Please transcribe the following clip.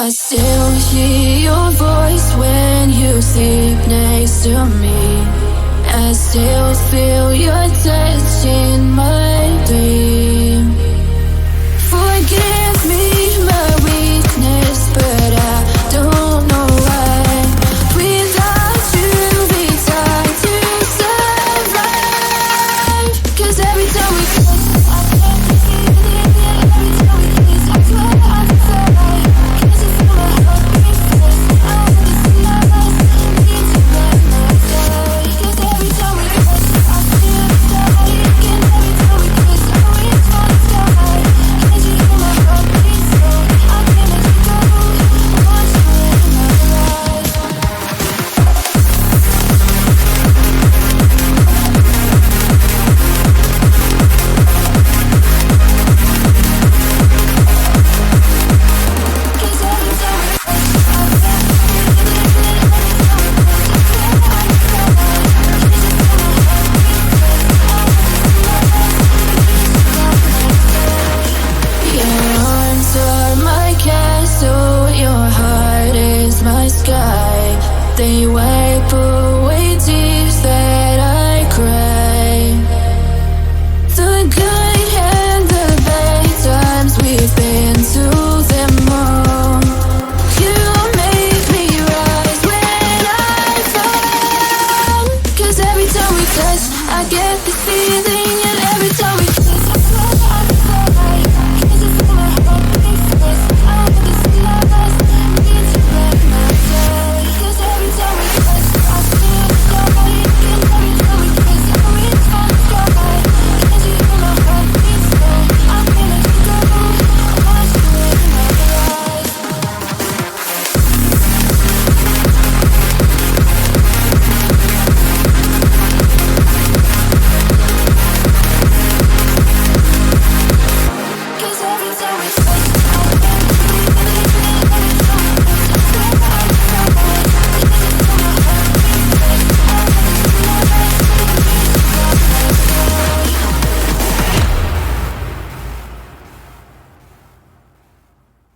I still hear your voice when you sleep next to me. I still feel your touch in my dream. Forgive me my weakness, but I don't know why. Without you, it's hard to survive. 'Cause every time we kiss, I can't breathe. Every time we kiss, I swear I decide. Can't you feel my heartbeat fast? I understand. Need to run outside. 'Cause every time we kiss, I feel the dark. And every time we kiss, I reach for the sky. Can't you hear my heartbeat slow? I can't let you go. I want you in my life. Cause every time we kiss, I can't breathe. Every time we kiss, I swear I decide. Can't you feel my heartbeat fast? I understand. Your arms are my castle, your heart is my sky. They wipe away